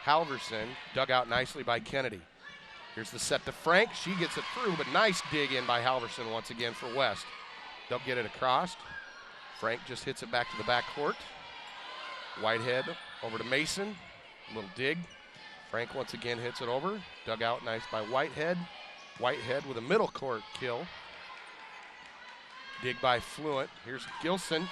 Halverson, dug out nicely by Kennedy. Here's the set to Frank. She gets it through, but nice dig in by Halverson once again for West. They'll get it across. Frank just hits it back to the back court. Whitehead over to Mason. Little dig. Frank once again hits it over. Dug out nice by Whitehead. Whitehead with a middle court kill. Dig by Fluent. Here's Gilson.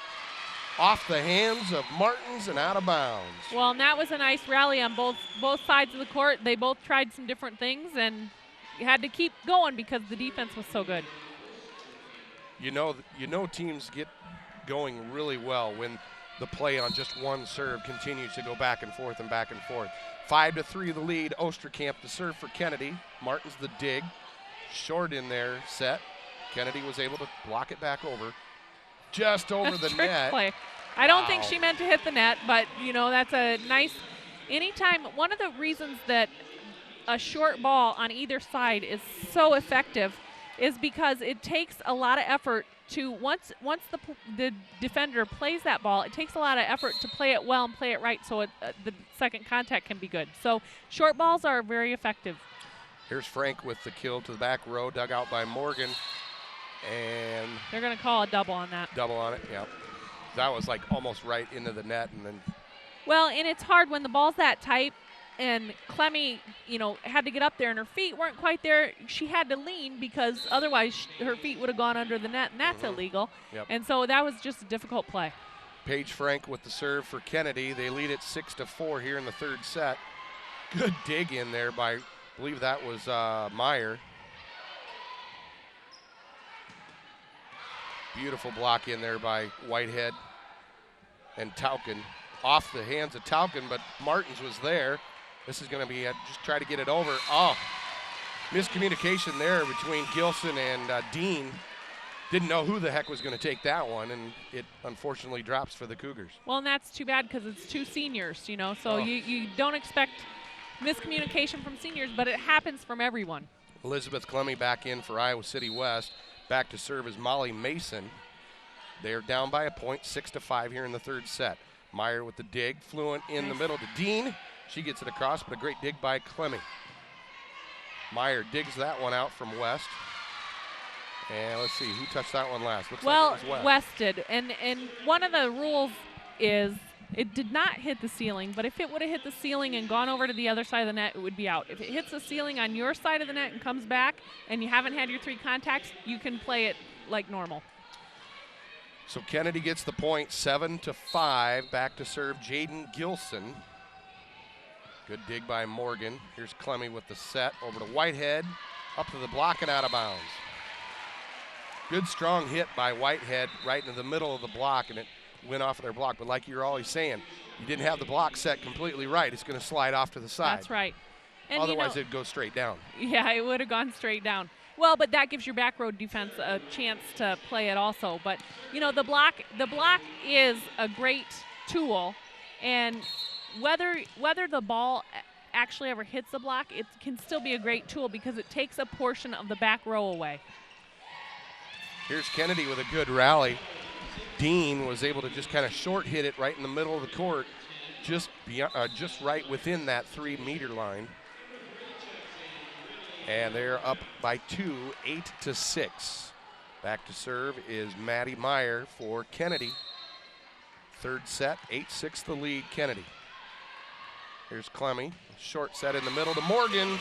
Off the hands of Martins and out of bounds. Well, and that was a nice rally on both sides of the court. They both tried some different things and had to keep going because the defense was so good. You know teams get going really well when the play on just one serve continues to go back and forth and back and forth. 5-3 the lead. Osterkamp the serve for Kennedy. Martins the dig. Short in there set. Kennedy was able to block it back over. Just over the net. Play. I don't think she meant to hit the net, but that's a nice. Anytime, one of the reasons that a short ball on either side is so effective is because it takes a lot of effort to once the defender plays that ball, it takes a lot of effort to play it well and play it right so the second contact can be good. So short balls are very effective. Here's Frank with the kill to the back row, dug out by Morgan. And they're going to call a double on that. Double on it, yeah. That was like almost right into the net. And then. Well, and it's hard when the ball's that tight and Clemmy, had to get up there and her feet weren't quite there. She had to lean because otherwise her feet would have gone under the net, and that's illegal. Yep. And so that was just a difficult play. Paige Frank with the serve for Kennedy. They lead it 6-4 here in the third set. Good dig in there by, I believe that was Meyer. Beautiful block in there by Whitehead and Tauken. Off the hands of Tauken, but Martins was there. This is going to be just try to get it over. Oh, miscommunication there between Gilson and Dean. Didn't know who the heck was going to take that one, and it unfortunately drops for the Cougars. Well, and that's too bad because it's two seniors, so you don't expect miscommunication from seniors, but it happens from everyone. Elizabeth Clemmy back in for Iowa City West. Back to serve is Molly Mason. They're down by a point, 6-5 here in the third set. Meyer with the dig, Fluent in the middle to Dean. She gets it across, but a great dig by Clemmy. Meyer digs that one out from West. And let's see, who touched that one last? Looks like it was West did. And one of the rules is it did not hit the ceiling, but if it would have hit the ceiling and gone over to the other side of the net, it would be out. If it hits the ceiling on your side of the net and comes back and you haven't had your three contacts, you can play it like normal. So Kennedy gets the point, 7-5. Back to serve Jaden Gilson. Good dig by Morgan. Here's Clemmy with the set over to Whitehead. Up to the block and out of bounds. Good strong hit by Whitehead right into the middle of the block, and it went off of their block. But like you're always saying, you didn't have the block set completely right. It's going to slide off to the side. That's right. And otherwise, it'd go straight down. Yeah, it would have gone straight down. Well, but that gives your back row defense a chance to play it also. But, the block is a great tool, and whether the ball actually ever hits the block, it can still be a great tool because it takes a portion of the back row away. Here's Kennedy with a good rally. Dean was able to just kind of short hit it right in the middle of the court, just right within that 3-meter line. And they're up by 2, 8-6. Back to serve is Maddie Meyer for Kennedy. Third set, 8-6 the lead, Kennedy. Here's Clemmy, short set in the middle to Morgan.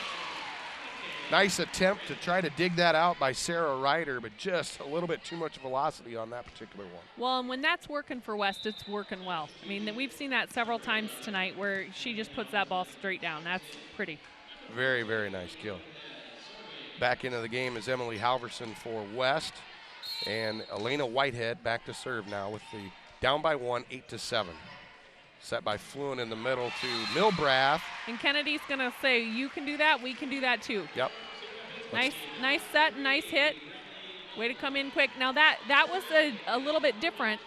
Nice attempt to try to dig that out by Sarah Ryder, but just a little bit too much velocity on that particular one. Well, and when that's working for West, it's working well. I mean, we've seen that several times tonight where she just puts that ball straight down. That's pretty. Very, very nice kill. Back into the game is Emily Halverson for West, and Elena Whitehead back to serve now with the down by 1, 8-7. Set by Fluent in the middle to Milbrath. And Kennedy's going to say, you can do that, we can do that too. Yep. Nice set, nice hit. Way to come in quick. Now that was a little bit different.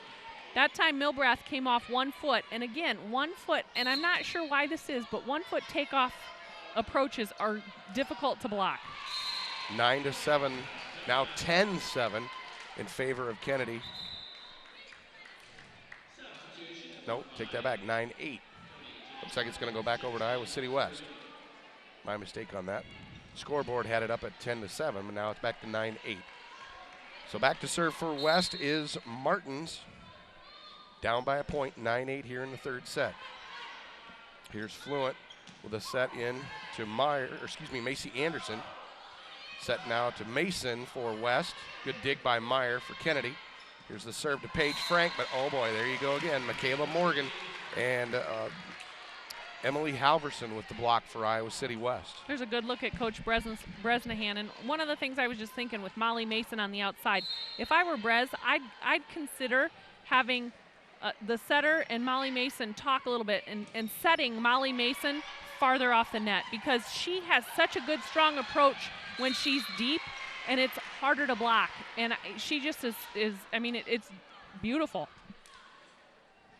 That time Milbrath came off 1 foot. And again, 1 foot, and I'm not sure why this is, but 1 foot takeoff approaches are difficult to block. 9-7, now 10-7 in favor of Kennedy. No, take that back, 9-8. Looks like it's going to go back over to Iowa City West. My mistake on that. Scoreboard had it up at 10-7, but now it's back to 9-8. So back to serve for West is Martins. Down by a point, 9-8 here in the third set. Here's Fluent with a set in to Macy Anderson. Set now to Mason for West. Good dig by Meyer for Kennedy. Here's the serve to Paige Frank, but oh boy, there you go again. Michaela Morgan and Emily Halverson with the block for Iowa City West. There's a good look at Coach Bresnahan. And one of the things I was just thinking with Molly Mason on the outside, if I were Brez, I'd consider having the setter and Molly Mason talk a little bit and setting Molly Mason farther off the net, because she has such a good, strong approach when she's deep, and it's harder to block. And she just is I mean, it's beautiful.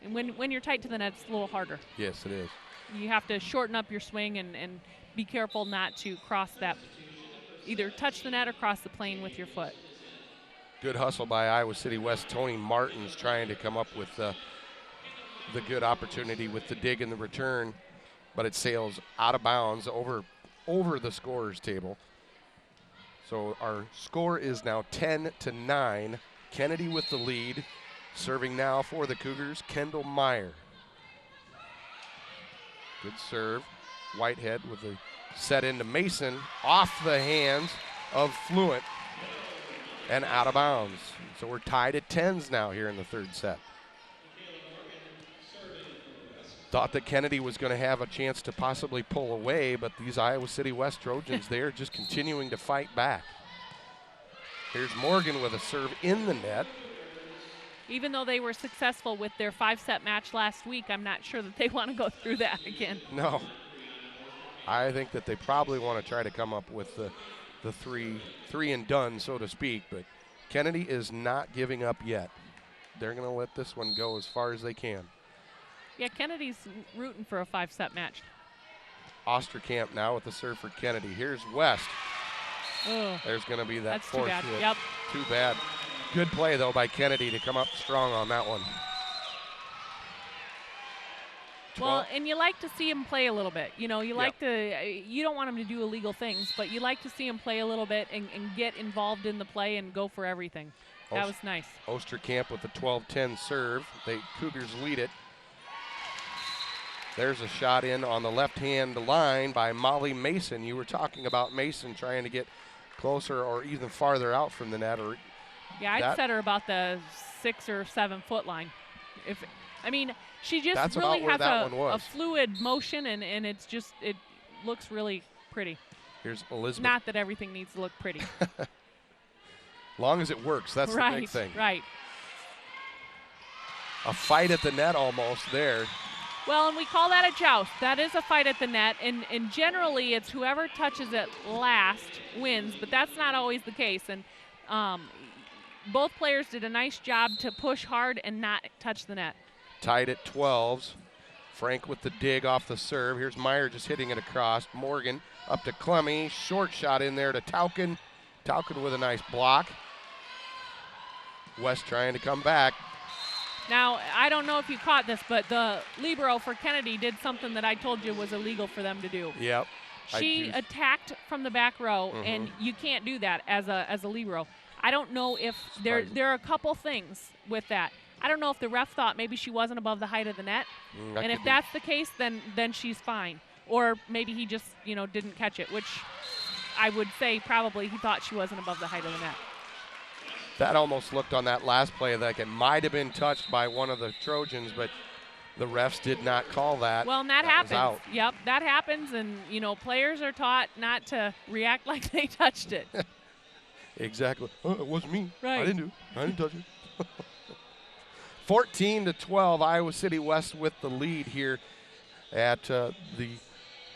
And when you're tight to the net, it's a little harder. Yes, it is. You have to shorten up your swing and be careful not to cross that, either touch the net or cross the plane with your foot. Good hustle by Iowa City West. Tony Martins trying to come up with the good opportunity with the dig and the return, but it sails out of bounds over the scorer's table. So our score is now 10-9. Kennedy with the lead. Serving now for the Cougars, Kendall Meyer. Good serve. Whitehead with a set into Mason, off the hands of Fluent and out of bounds. So we're tied at 10s now here in the third set. Thought that Kennedy was going to have a chance to possibly pull away, but these Iowa City West Trojans, they're just continuing to fight back. Here's Morgan with a serve in the net. Even though they were successful with their 5-set match last week, I'm not sure that they want to go through that again. No. I think that they probably want to try to come up with the three and done, so to speak, but Kennedy is not giving up yet. They're going to let this one go as far as they can. Yeah, Kennedy's rooting for a 5-set match. Osterkamp now with the serve for Kennedy. Here's West. Ugh. There's going to be that That's fourth too bad. hit. Yep. Too bad. Good play, though, by Kennedy to come up strong on that one. Well, and you like to see him play a little bit. You know, you like to, you don't want him to do illegal things, but you like to see him play a little bit and get involved in the play and go for everything. That was nice. Osterkamp with the 12-10 serve. The Cougars lead it. There's a shot in on the left-hand line by Molly Mason. You were talking about Mason trying to get closer or even farther out from the net. Yeah, I'd set her about the 6 or 7 foot line. She just really has a fluid motion, and it looks really pretty. Here's Elizabeth. Not that everything needs to look pretty. Long as it works, that's the big thing. Right. A fight at the net almost there. Well, and we call that a joust. That is a fight at the net, and generally it's whoever touches it last wins, but that's not always the case. And both players did a nice job to push hard and not touch the net. Tied at 12s. Frank with the dig off the serve. Here's Meyer just hitting it across. Morgan up to Clemmy. Short shot in there to Tauken. Tauken with a nice block. West trying to come back. Now, I don't know if you caught this, but the libero for Kennedy did something that I told you was illegal for them to do. Yep. She attacked from the back row, and you can't do that as a libero. I don't know if there are a couple things with that. I don't know if the ref thought maybe she wasn't above the height of the net, and if that's the case, then she's fine. Or maybe he just didn't catch it, which I would say probably he thought she wasn't above the height of the net. That almost looked on that last play like it might have been touched by one of the Trojans, but the refs did not call that. Well, and that happens. Yep, that happens, and players are taught not to react like they touched it. Exactly. It wasn't me. Right. I didn't touch it. 14-12, Iowa City West with the lead here at the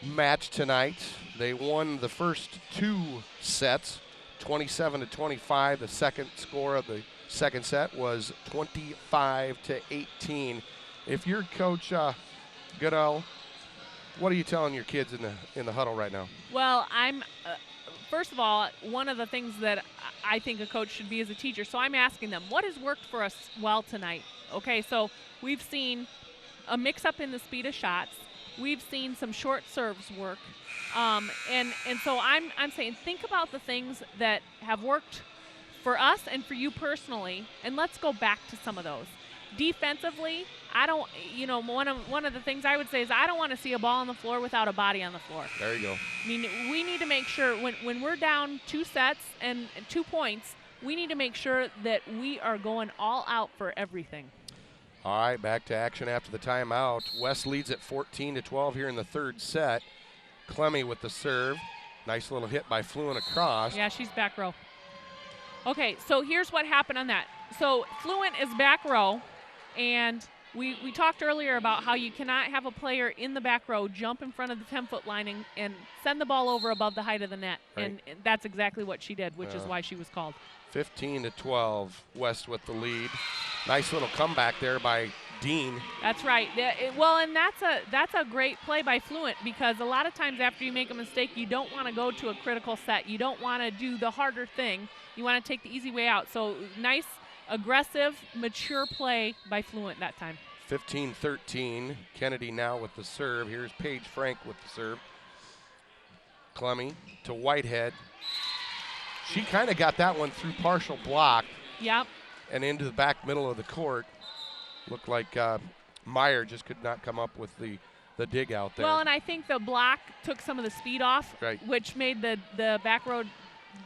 match tonight. They won the first 2 sets, 27-25. The second score of the second set was 25-18. If you're Coach Goodell, what are you telling your kids in the huddle right now? Well, I'm first of all, one of the things that I think a coach should be as a teacher. So I'm asking them, what has worked for us well tonight? Okay, so we've seen a mix-up in the speed of shots. we've seen some short serves work. And so I'm saying think about the things that have worked for us and for you personally, and let's go back to some of those. Defensively, I don't, one of the things I would say is I don't want to see a ball on the floor without a body on the floor. There you go. I mean, we need to make sure when we're down 2 sets and 2 points, we need to make sure that we are going all out for everything. All right, back to action after the timeout. West leads at 14-12 here in the third set. Clemmy with the serve. Nice little hit by Fluent across. Yeah, she's back row. Okay, so here's what happened on that. So Fluent is back row, and we talked earlier about how you cannot have a player in the back row jump in front of the 10-foot line and send the ball over above the height of the net. Right. And that's exactly what she did, which is why she was called. 15-12, West with the lead. Nice little comeback there by Dean. That's right. Well, and that's a great play by Fluent, because a lot of times after you make a mistake, you don't want to go to a critical set. You don't want to do the harder thing. You want to take the easy way out. So nice, aggressive, mature play by Fluent that time. 15-13, Kennedy now with the serve. Here's Paige Frank with the serve. Clemmy to Whitehead. She kind of got that one through partial block. Yep. And into the back middle of the court. Looked like Meyer just could not come up with the dig out there. Well, and I think the block took some of the speed off, right, which made the back row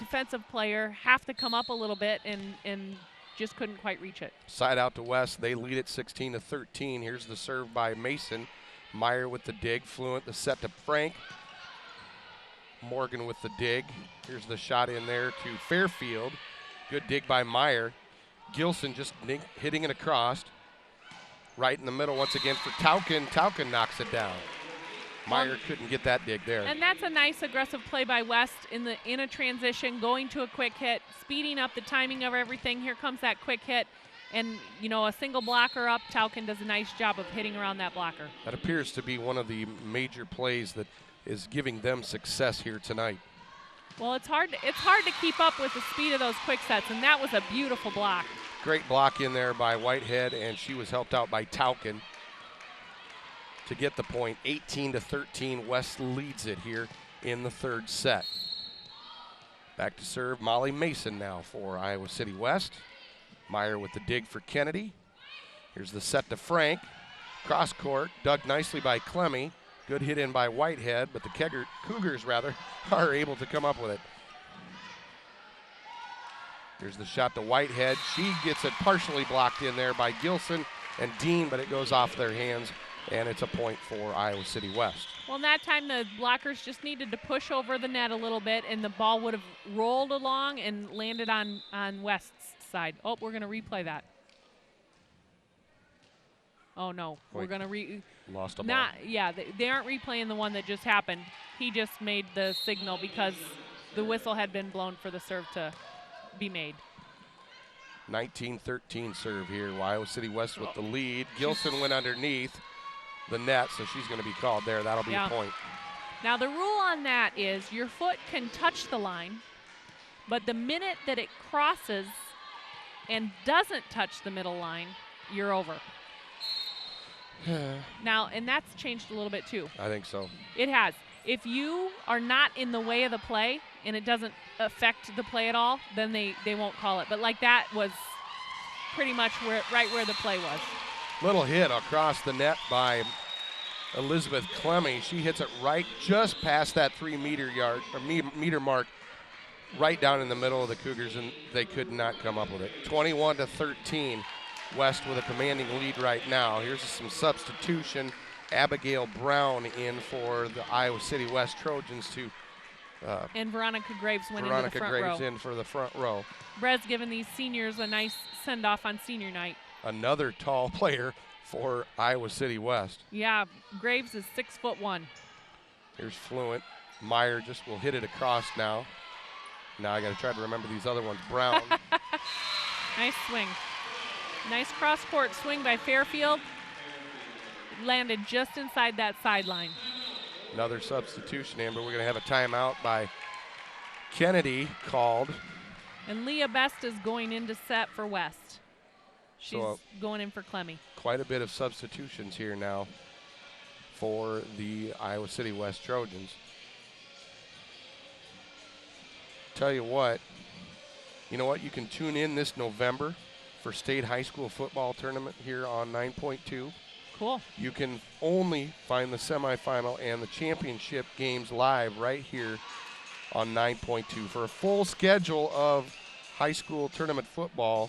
defensive player have to come up a little bit and just couldn't quite reach it. Side out to West. They lead it 16-13. Here's the serve by Mason. Meyer with the dig. Fluent the set to Frank. Morgan with the dig. Here's the shot in there to Fairfield. Good dig by Meyer. Gilson just hitting it across. Right in the middle once again for Tauken. Tauken knocks it down. Meyer couldn't get that dig there. And that's a nice aggressive play by West in a transition, going to a quick hit, speeding up the timing of everything. Here comes that quick hit. And, a single blocker up. Tauken does a nice job of hitting around that blocker. That appears to be one of the major plays that is giving them success here tonight. Well, it's hard to keep up with the speed of those quick sets, and that was a beautiful block. Great block in there by Whitehead, and she was helped out by Tauken to get the point. 18-13, West leads it here in the third set. Back to serve, Molly Mason now for Iowa City West. Meyer with the dig for Kennedy. Here's the set to Frank. Cross court, dug nicely by Clemmy. Good hit in by Whitehead, but the Cougars are able to come up with it. Here's the shot to Whitehead. She gets it partially blocked in there by Gilson and Dean, but it goes off their hands, and it's a point for Iowa City West. Well, that time the blockers just needed to push over the net a little bit, and the ball would have rolled along and landed on West's side. Oh, we're going to replay that. Oh, no. Wait, we're going to lost a ball. Yeah, they aren't replaying the one that just happened. He just made the signal because the whistle had been blown for the serve to be made. 19-13 serve here. Iowa City West with the lead. Gilson went underneath the net, so she's going to be called there. That'll be a point. Now, the rule on that is your foot can touch the line, but the minute that it crosses and doesn't touch the middle line, you're over. Now, and that's changed a little bit too. I think so. It has. If you are not in the way of the play and it doesn't affect the play at all, then they won't call it. But like that was pretty much right where the play was. Little hit across the net by Elizabeth Clemmy. She hits it right just past that 3 meter mark, right down in the middle of the Cougars, and they could not come up with it. 21-13. West with a commanding lead right now. Here's some substitution. Abigail Brown in for the Iowa City West Trojans to and Veronica Graves went into the front row. Veronica Graves in for the front row. Brad's giving these seniors a nice send-off on senior night. Another tall player for Iowa City West. Yeah, Graves is 6'1". Here's Fluent. Meyer just will hit it across now. Now I got to try to remember these other ones. Brown. Nice swing. Nice cross-court swing by Fairfield. Landed just inside that sideline. Another substitution, Amber. We're going to have a timeout by Kennedy called. And Leah Best is going into set for West. She's going in for Clemmy. Quite a bit of substitutions here now for the Iowa City West Trojans. Tell you what, you can tune in this November for state high school football tournament here on 9.2. Cool. You can only find the semifinal and the championship games live right here on 9.2. For a full schedule of high school tournament football,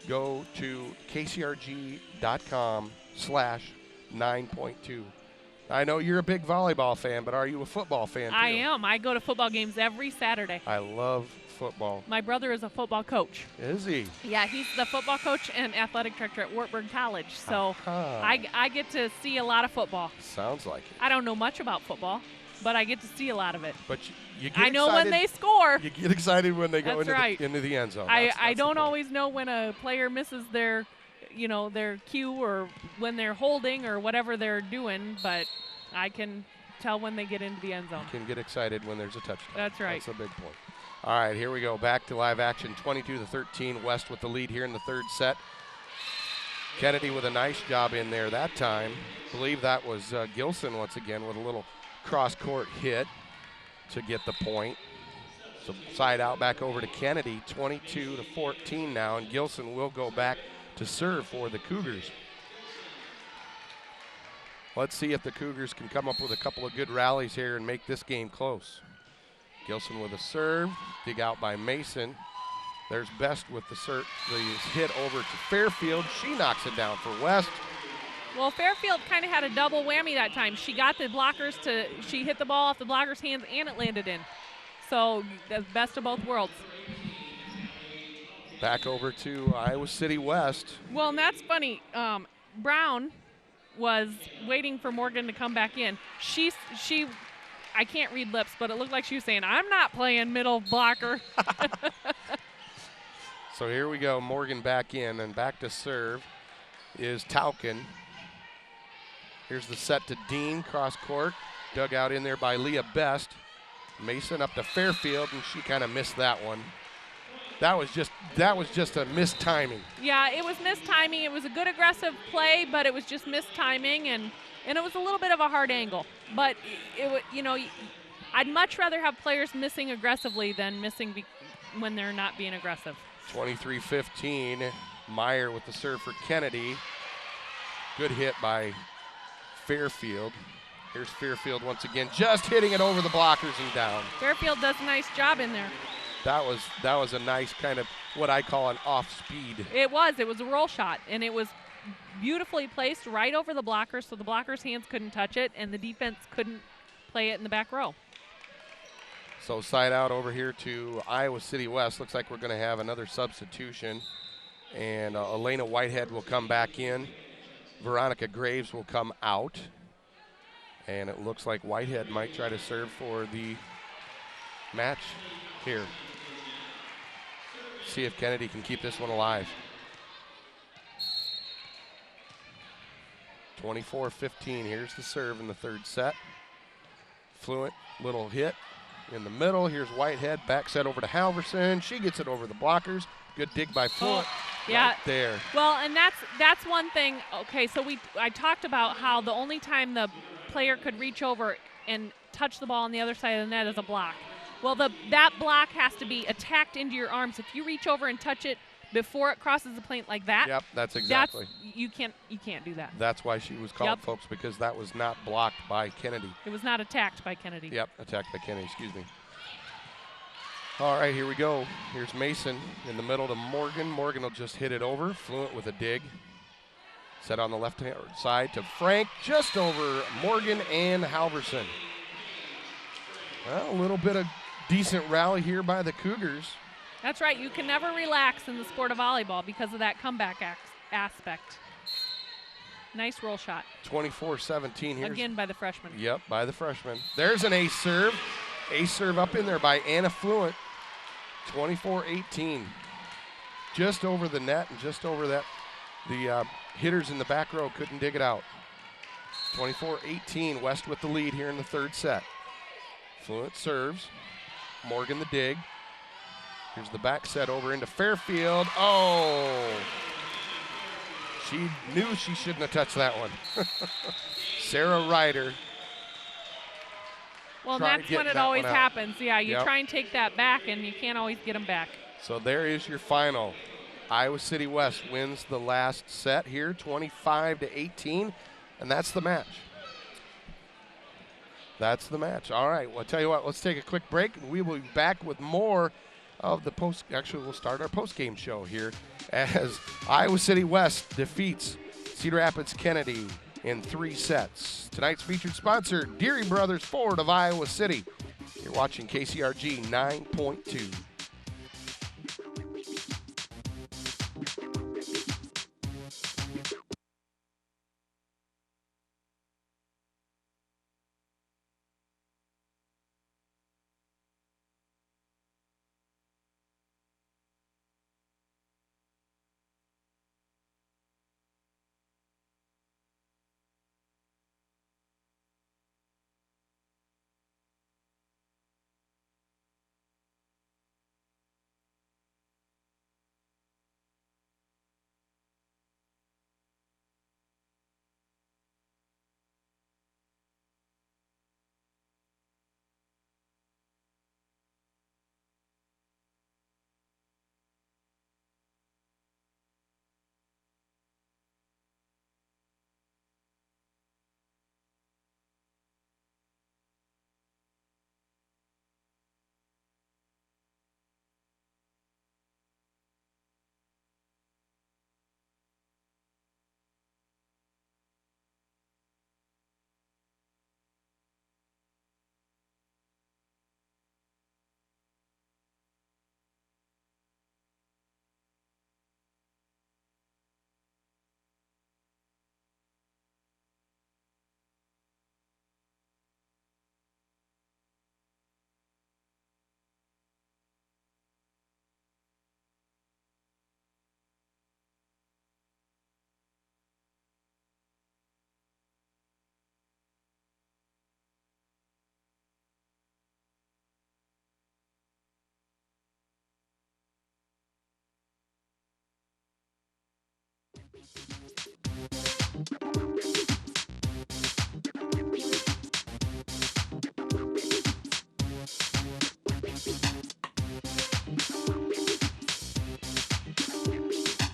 go to kcrg.com/9.2. I know you're a big volleyball fan, but are you a football fan too? I am. I go to football games every Saturday. I love football. My brother is a football coach. Is he? Yeah, he's the football coach and athletic director at Wartburg College. So I get to see a lot of football. Sounds like it. I don't know much about football, but I get to see a lot of it. But you get I know excited, when they score. You get excited when they go That's into the end zone. I don't always know when a player misses their cue or when they're holding or whatever they're doing, but I can tell when they get into the end zone. You can get excited when there's a touchdown. That's right. That's a big point. All right, here we go. Back to live action. 22-13. West with the lead here in the third set. Kennedy with a nice job in there that time. I believe that was Gilson once again with a little cross-court hit to get the point. So side out back over to Kennedy. 22-14 now, and Gilson will go back to serve for the Cougars. Let's see if the Cougars can come up with a couple of good rallies here and make this game close. Gilson with a serve, dig out by Mason. There's Best with the hit over to Fairfield. She knocks it down for West. Well, Fairfield kind of had a double whammy that time. She got the blockers she hit the ball off the blockers' hands and it landed in. So the best of both worlds. Back over to Iowa City West. Well, and that's funny. Brown was waiting for Morgan to come back in. She I can't read lips, but it looked like she was saying, I'm not playing middle blocker. So here we go, Morgan back in, and back to serve is Tauken. Here's the set to Dean, cross court, dug out in there by Leah Best. Mason up to Fairfield, and she kind of missed that one. That was just a missed timing. Yeah, it was missed timing. It was a good aggressive play, but it was just missed timing, and it was a little bit of a hard angle. But I'd much rather have players missing aggressively than missing when they're not being aggressive. 23-15. Meyer with the serve for Kennedy. Good hit by Fairfield. Here's Fairfield once again, just hitting it over the blockers and down. Fairfield does a nice job in there. That was a nice kind of what I call an off speed. It was a roll shot, and it was beautifully placed right over the blockers, so the blockers' hands couldn't touch it, and the defense couldn't play it in the back row. So side out over here to Iowa City West. Looks like we're going to have another substitution, and Elena Whitehead will come back in. Veronica Graves will come out, and it looks like Whitehead might try to serve for the match here. See if Kennedy can keep this one alive. 24-15. Here's the serve in the third set. Fluent little hit in the middle. Here's Whitehead. Back set over to Halverson. She gets it over the blockers. Good dig by Fluent. Yeah. Right there. Well, and that's one thing. Okay, so I talked about how the only time the player could reach over and touch the ball on the other side of the net is a block. Well, that block has to be attacked into your arms. If you reach over and touch it before it crosses the plate like that, yep, that's exactly. You can't do that. That's why she was called, folks, because that was not blocked by Kennedy. It was not attacked by Kennedy. Yep, attacked by Kennedy, excuse me. All right, here we go. Here's Mason in the middle to Morgan. Morgan will just hit it over. Fluent with a dig. Set on the left-hand side to Frank, just over Morgan and Halverson. Well, a little bit of decent rally here by the Cougars. That's right. You can never relax in the sport of volleyball because of that comeback aspect. Nice roll shot. 24-17 here. Again by the freshman. Yep, by the freshman. There's an ace serve. Ace serve up in there by Anna Fluent. 24-18. Just over the net and just over that. The hitters in the back row couldn't dig it out. 24-18. West with the lead here in the third set. Fluent serves. Morgan the dig. Here's the back set over into Fairfield. Oh! She knew she shouldn't have touched that one. Sarah Ryder. Well, that's when it always happens. Yeah, you try and take that back, and you can't always get them back. So there is your final. Iowa City West wins the last set here, 25-18, and that's the match. That's the match. All right, well, I'll tell you what, let's take a quick break, and we will be back with more of the post. Actually, we'll start our post-game show here as Iowa City West defeats Cedar Rapids Kennedy in 3 sets. Tonight's featured sponsor, Deary Brothers Ford of Iowa City. You're watching KCRG 9.2.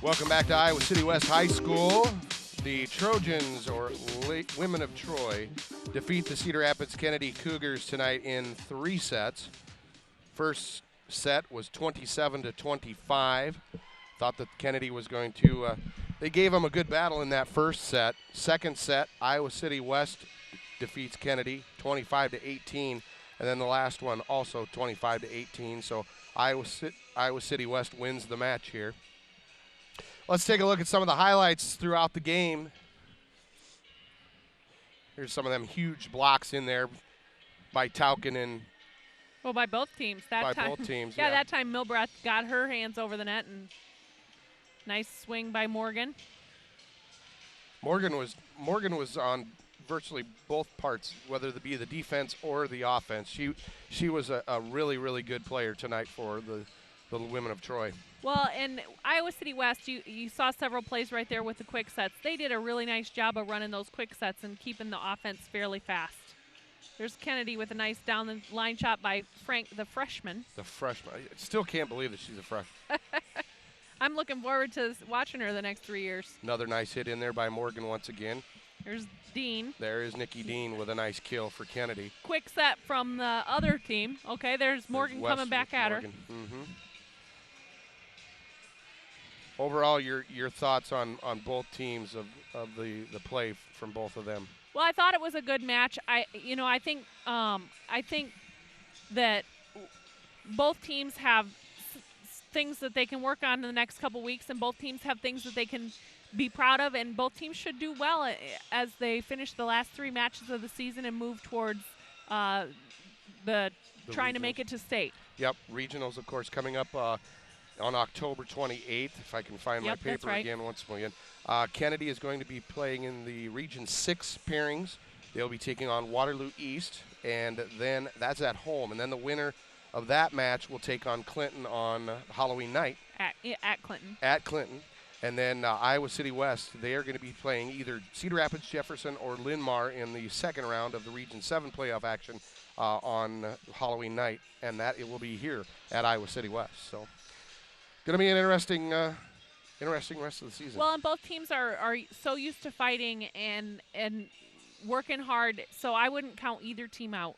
Welcome back to Iowa City West High School. The Trojans, or Women of Troy, defeat the Cedar Rapids Kennedy Cougars tonight in 3 sets. First set was 27-25. Thought that Kennedy was going to, they gave them a good battle in that first set. Second set, Iowa City West defeats Kennedy 25-18. And then the last one also 25-18. So Iowa City West wins the match here. Let's take a look at some of the highlights throughout the game. Here's some of them huge blocks in there by Tauken and. Well, by both teams. Both teams. Yeah, that time Milbrath got her hands over the net, and nice swing by Morgan. Morgan was on virtually both parts, whether it be the defense or the offense. She was a really, really good player tonight for the Women of Troy. Well, and Iowa City West, you saw several plays right there with the quick sets. They did a really nice job of running those quick sets and keeping the offense fairly fast. There's Kennedy with a nice down the line shot by Frank, the freshman. The freshman. I still can't believe that she's a freshman. I'm looking forward to watching her the next 3 years. Another nice hit in there by Morgan once again. There's Dean. There is Nikki Dean with a nice kill for Kennedy. Quick set from the other team. Okay, there's Morgan coming back at her. Mm-hmm. Overall, your thoughts on both teams of the play from both of them? Well, I thought it was a good match. I think that both teams have things that they can work on in the next couple weeks, and both teams have things that they can be proud of, and both teams should do well as they finish the last 3 matches of the season and move towards the trying to make it to state. Yep, regionals, of course, coming up on October 28th, if I can find my paper again once again. Kennedy is going to be playing in the Region 6 pairings. They'll be taking on Waterloo East, and then that's at home. And then the winner of that match will take on Clinton on Halloween night. At Clinton. At Clinton. And then Iowa City West, they are going to be playing either Cedar Rapids, Jefferson, or Linn-Mar in the second round of the Region 7 playoff action on Halloween night. And that it will be here at Iowa City West. So going to be an interesting rest of the season. Well, and both teams are so used to fighting and working hard, so I wouldn't count either team out.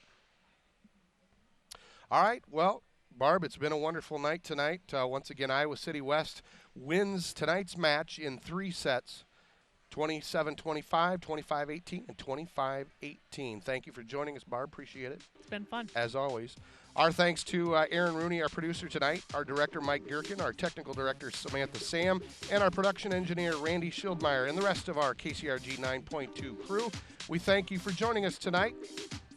All right, well, Barb, it's been a wonderful night tonight. Once again, Iowa City West wins tonight's match in 3 sets, 27-25, 25-18, and 25-18. Thank you for joining us, Barb. Appreciate it. It's been fun. As always. Our thanks to Aaron Rooney, our producer tonight, our director, Mike Gherkin, our technical director, Samantha Sam, and our production engineer, Randy Schildmeyer, and the rest of our KCRG 9.2 crew. We thank you for joining us tonight.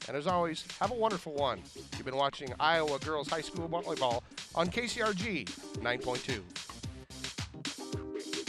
And as always, have a wonderful one. You've been watching Iowa Girls High School Volleyball on KCRG 9.2.